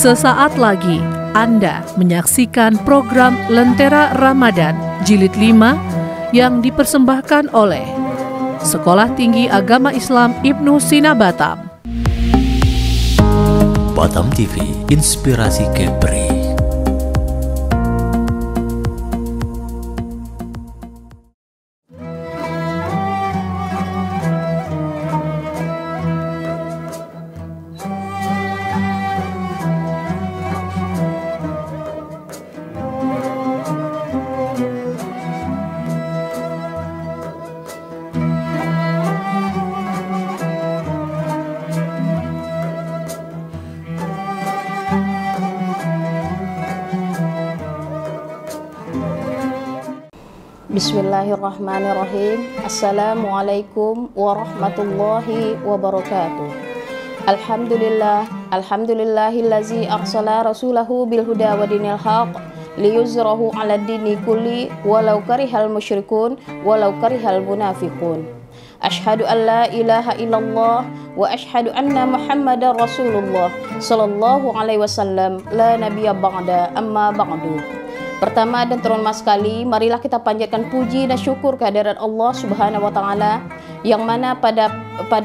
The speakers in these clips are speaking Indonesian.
Sesaat lagi Anda menyaksikan program Lentera Ramadan Jilid 5 yang dipersembahkan oleh Sekolah Tinggi Agama Islam Ibnu Sina Batam. Batam TV, inspirasi Kepri. Bismillahirrahmanirrahim. Assalamualaikum warahmatullahi wabarakatuh. Alhamdulillahillazi arsala rasulahu bilhuda wa dinil haq liyuzrahu ala dini kulli walau karihal musyrikun walau karihal munafiqun. Ashhadu an la ilaha illallah wa ashhadu anna muhammadar rasulullah sallallahu alaihi wasallam la nabiyya ba'da amma ba'du. Pertama dan terhormat sekali, marilah kita panjatkan puji dan syukur kehadirat Allah Subhanahu wa taala yang mana pada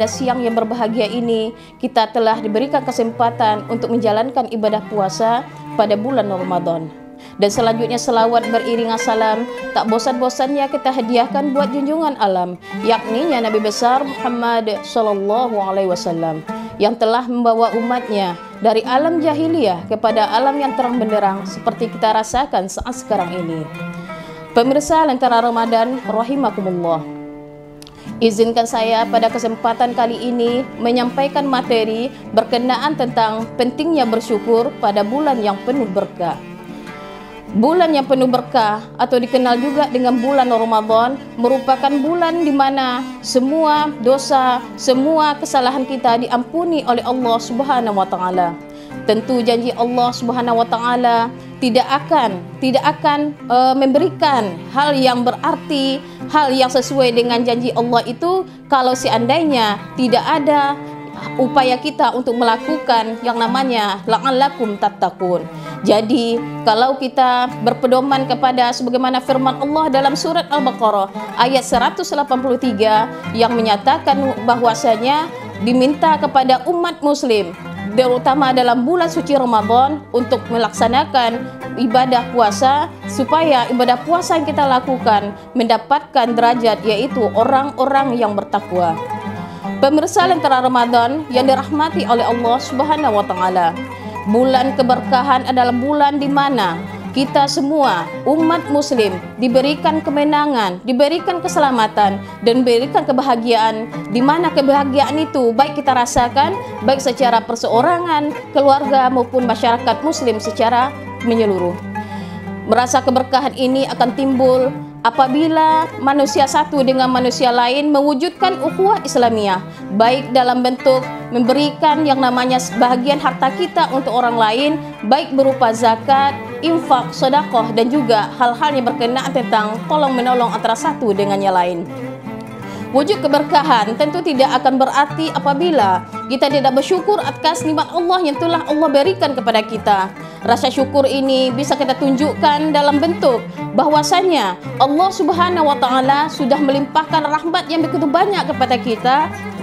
siang yang berbahagia ini kita telah diberikan kesempatan untuk menjalankan ibadah puasa pada bulan Ramadan. Dan selanjutnya selawat beriringan salam tak bosan-bosannya kita hadiahkan buat junjungan alam, yakni Nabi besar Muhammad sallallahu alaihi wasallam yang telah membawa umatnya dari alam jahiliyah kepada alam yang terang benderang seperti kita rasakan saat sekarang ini. Pemirsa Lentera Ramadan rahimakumullah, izinkan saya pada kesempatan kali ini menyampaikan materi berkenaan tentang pentingnya bersyukur pada bulan yang penuh berkah. Bulan yang penuh berkah atau dikenal juga dengan bulan Ramadan merupakan bulan di mana semua dosa, semua kesalahan kita diampuni oleh Allah Subhanahu wa taala. Tentu janji Allah Subhanahu wa taala tidak akan memberikan hal yang berarti, hal yang sesuai dengan janji Allah itu kalau seandainya tidak ada upaya kita untuk melakukan yang namanya la'allakum tattaqun. Jadi kalau kita berpedoman kepada sebagaimana firman Allah dalam surat Al-Baqarah ayat 183 yang menyatakan bahwasanya diminta kepada umat muslim terutama dalam bulan suci Ramadan untuk melaksanakan ibadah puasa supaya ibadah puasa yang kita lakukan mendapatkan derajat yaitu orang-orang yang bertakwa. Pemirsa Lentera Ramadan yang dirahmati oleh Allah Subhanahu wa taala, bulan keberkahan adalah bulan di mana kita semua umat muslim diberikan kemenangan, diberikan keselamatan dan diberikan kebahagiaan, di mana kebahagiaan itu baik kita rasakan baik secara perseorangan, keluarga maupun masyarakat muslim secara menyeluruh. Merasa keberkahan ini akan timbul apabila manusia satu dengan manusia lain mewujudkan ukhuwah Islamiyah, baik dalam bentuk memberikan yang namanya sebahagian harta kita untuk orang lain, baik berupa zakat, infak, sedekah dan juga hal-hal yang berkenaan tentang tolong menolong antara satu dengan yang lain. Wujud keberkahan tentu tidak akan berarti apabila kita tidak bersyukur atas nikmat Allah yang telah Allah berikan kepada kita. Rasa syukur ini bisa kita tunjukkan dalam bentuk bahwasanya Allah Subhanahu wa taala sudah melimpahkan rahmat yang begitu banyak kepada kita,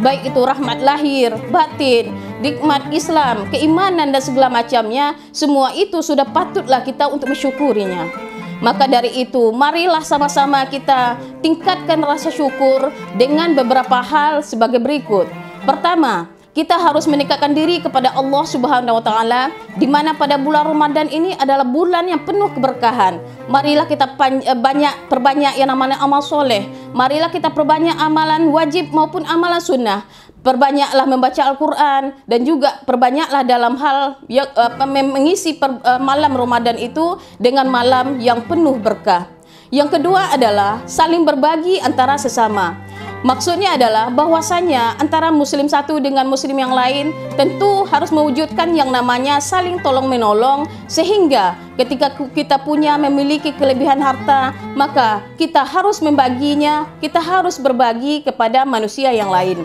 baik itu rahmat lahir, batin, nikmat Islam, keimanan dan segala macamnya, semua itu sudah patutlah kita untuk mensyukurinya. Maka dari itu, marilah sama-sama kita tingkatkan rasa syukur dengan beberapa hal sebagai berikut. Pertama, kita harus mendekatkan diri kepada Allah Subhanahu wa taala di mana pada bulan Ramadan ini adalah bulan yang penuh keberkahan. Marilah kita perbanyak yang namanya amal soleh. Marilah kita perbanyak amalan wajib maupun amalan sunnah. Perbanyaklah membaca Al-Quran dan juga perbanyaklah dalam hal yang, mengisi malam Ramadan itu dengan malam yang penuh berkah. Yang kedua adalah saling berbagi antara sesama. Maksudnya adalah bahwasanya antara muslim satu dengan muslim yang lain tentu harus mewujudkan yang namanya saling tolong menolong, sehingga ketika kita memiliki kelebihan harta, maka kita harus membaginya, kita harus berbagi kepada manusia yang lain.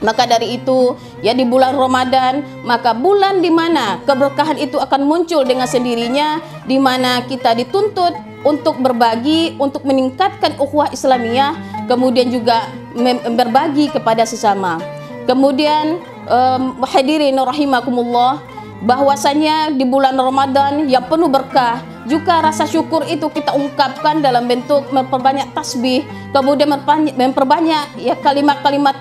Maka dari itu, ya di bulan Ramadan, maka bulan di mana keberkahan itu akan muncul dengan sendirinya, di mana kita dituntut untuk berbagi, untuk meningkatkan ukhuwah Islamiyah, kemudian juga berbagi kepada sesama. Kemudian hadirin rahimakumullah, bahwasanya di bulan Ramadan yang penuh berkah, juga rasa syukur itu kita ungkapkan dalam bentuk memperbanyak tasbih, kemudian memperbanyak ya kalimat-kalimat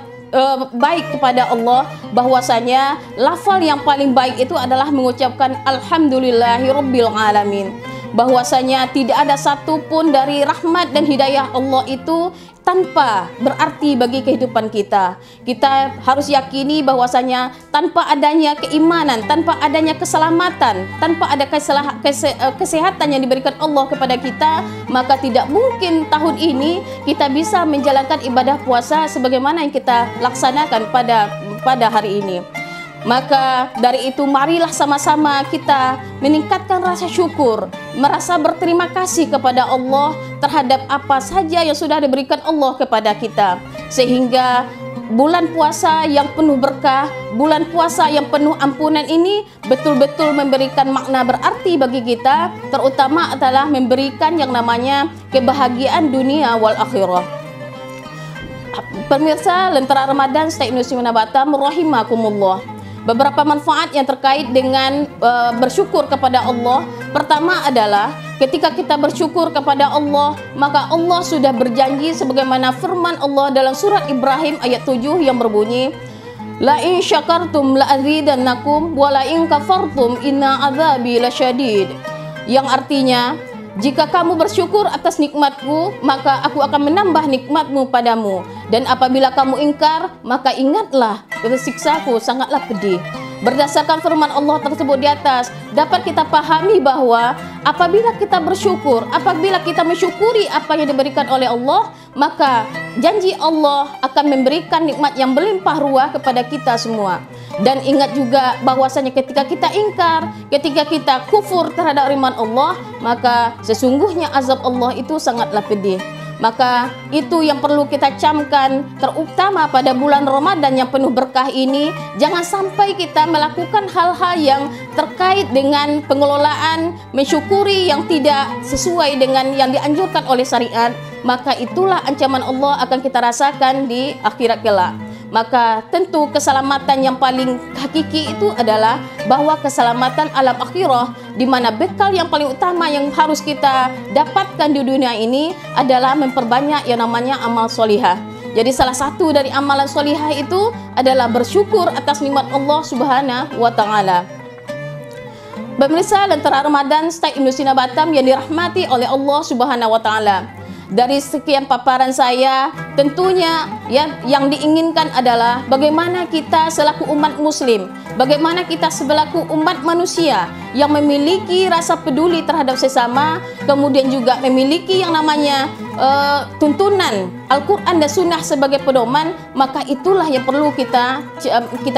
baik kepada Allah. Bahwasanya lafal yang paling baik itu adalah mengucapkan alhamdulillahirabbil alamin. Bahwasanya tidak ada satupun dari rahmat dan hidayah Allah itu tanpa berarti bagi kehidupan kita. Kita harus yakini bahwasanya tanpa adanya keimanan, tanpa adanya keselamatan, tanpa ada kesehatan yang diberikan Allah kepada kita, maka tidak mungkin tahun ini kita bisa menjalankan ibadah puasa sebagaimana yang kita laksanakan pada hari ini. Maka dari itu marilah sama-sama kita meningkatkan rasa syukur, merasa berterima kasih kepada Allah terhadap apa saja yang sudah diberikan Allah kepada kita, sehingga bulan puasa yang penuh berkah, bulan puasa yang penuh ampunan ini betul-betul memberikan makna berarti bagi kita, terutama adalah memberikan yang namanya kebahagiaan dunia wal akhirah. Pemirsa Lentera Ramadan Stay Muslim Batam rahimakumullah. Beberapa manfaat yang terkait dengan bersyukur kepada Allah. Pertama adalah ketika kita bersyukur kepada Allah, maka Allah sudah berjanji sebagaimana firman Allah dalam surat Ibrahim ayat 7 yang berbunyi, la in syakartum la azidannakum wa la in kafartum inna azabi lasyadid. Yang artinya, jika kamu bersyukur atas nikmatku, maka aku akan menambah nikmatmu padamu. Dan apabila kamu ingkar, maka ingatlah siksaku sangatlah pedih. Berdasarkan firman Allah tersebut di atas, dapat kita pahami bahwa apabila kita bersyukur, apabila kita mensyukuri apa yang diberikan oleh Allah, maka janji Allah akan memberikan nikmat yang berlimpah ruah kepada kita semua. Dan ingat juga bahwasanya ketika kita ingkar, ketika kita kufur terhadap firman Allah, maka sesungguhnya azab Allah itu sangatlah pedih. Maka itu yang perlu kita camkan, terutama pada bulan Ramadan yang penuh berkah ini. Jangan sampai kita melakukan hal-hal yang terkait dengan pengelolaan, mensyukuri yang tidak sesuai dengan yang dianjurkan oleh syariat. Maka itulah ancaman Allah akan kita rasakan di akhirat kelak. Maka tentu keselamatan yang paling hakiki itu adalah bahwa keselamatan alam akhirah, di mana bekal yang paling utama yang harus kita dapatkan di dunia ini adalah memperbanyak yang namanya amal solihah. Jadi salah satu dari amalan solihah itu adalah bersyukur atas nikmat Allah Subhanahu wa Ta'ala. Pemirsa Lentera Ramadan Stay Muslim Batam yang dirahmati oleh Allah Subhanahu wa Ta'ala. Dari sekian paparan saya, tentunya ya yang diinginkan adalah bagaimana kita selaku umat muslim, bagaimana kita selaku umat manusia yang memiliki rasa peduli terhadap sesama, kemudian juga memiliki yang namanya tuntunan Al-Quran dan Sunnah sebagai pedoman, maka itulah yang perlu kita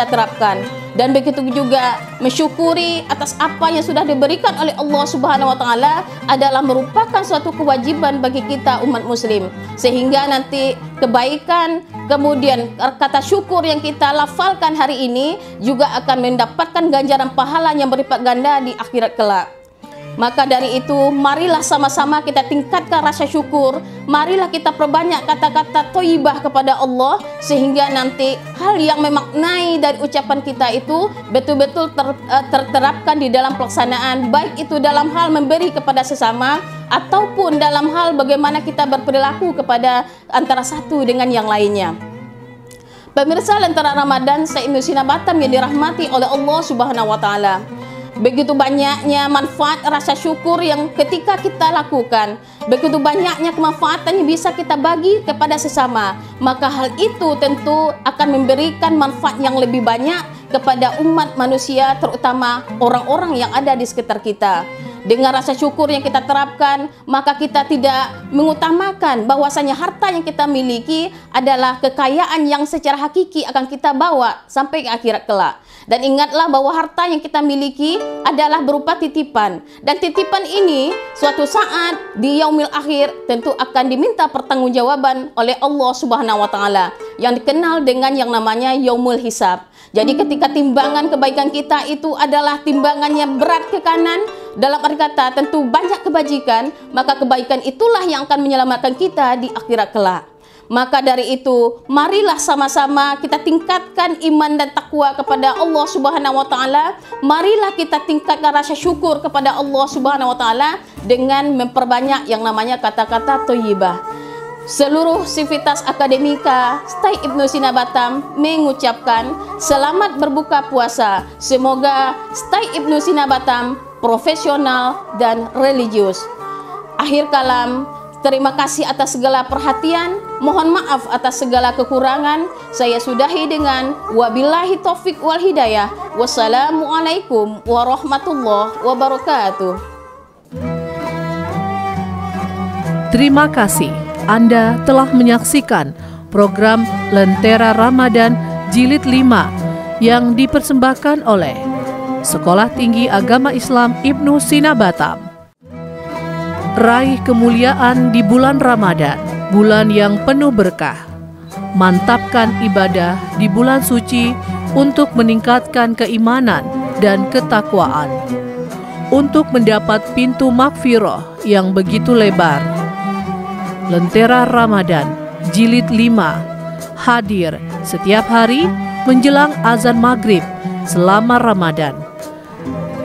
terapkan. Dan begitu juga mensyukuri atas apa yang sudah diberikan oleh Allah Subhanahu wa Ta'ala adalah merupakan suatu kewajiban bagi kita umat muslim, sehingga nanti kebaikan, kemudian kata syukur yang kita lafalkan hari ini juga akan mendapatkan ganjaran pahala yang berlipat ganda di akhirat kelak. Maka dari itu, marilah sama-sama kita tingkatkan rasa syukur, marilah kita perbanyak kata-kata thayyibah kepada Allah, sehingga nanti hal yang memaknai dari ucapan kita itu betul-betul terterapkan di dalam pelaksanaan, baik itu dalam hal memberi kepada sesama ataupun dalam hal bagaimana kita berperilaku kepada antara satu dengan yang lainnya. Pemirsa Lentera Ramadan Stay Muslim Batam yang dirahmati oleh Allah Subhanahu wa Ta'ala. Begitu banyaknya manfaat rasa syukur yang ketika kita lakukan, begitu banyaknya kemanfaatan yang bisa kita bagi kepada sesama, maka hal itu tentu akan memberikan manfaat yang lebih banyak kepada umat manusia, terutama orang-orang yang ada di sekitar kita. dengan rasa syukur yang kita terapkan, maka kita tidak mengutamakan bahwasanya harta yang kita miliki adalah kekayaan yang secara hakiki akan kita bawa sampai ke akhirat kelak. Dan ingatlah bahwa harta yang kita miliki adalah berupa titipan. Dan titipan ini suatu saat di yaumil akhir tentu akan diminta pertanggungjawaban oleh Allah Subhanahu wa taala yang dikenal dengan yang namanya yaumul hisab. Jadi ketika timbangan kebaikan kita itu adalah timbangannya berat ke kanan, dalam arti kata tentu banyak kebajikan, maka kebaikan itulah yang akan menyelamatkan kita di akhirat kelak. Maka dari itu, marilah sama-sama kita tingkatkan iman dan takwa kepada Allah Subhanahu wa taala. Marilah kita tingkatkan rasa syukur kepada Allah Subhanahu wa taala dengan memperbanyak yang namanya kata-kata thayyibah. Seluruh sivitas akademika STAI Ibnu Sina Batam mengucapkan selamat berbuka puasa. Semoga STAI Ibnu Sina Batam profesional dan religius. Akhir kalam, terima kasih atas segala perhatian. Mohon maaf atas segala kekurangan. Saya sudahi dengan wabillahi taufik wal hidayah. Wassalamualaikum warahmatullahi wabarakatuh. Terima kasih. Anda telah menyaksikan program Lentera Ramadan Jilid 5 yang dipersembahkan oleh Sekolah Tinggi Agama Islam Ibnu Sina Batam. Raih kemuliaan di bulan Ramadan, bulan yang penuh berkah. Mantapkan ibadah di bulan suci untuk meningkatkan keimanan dan ketakwaan. Untuk mendapat pintu maghfirah yang begitu lebar. Lentera Ramadan Jilid 5 hadir setiap hari menjelang azan maghrib selama Ramadan.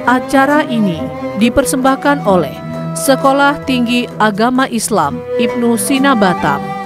Acara ini dipersembahkan oleh Sekolah Tinggi Agama Islam Ibnu Sina Batam.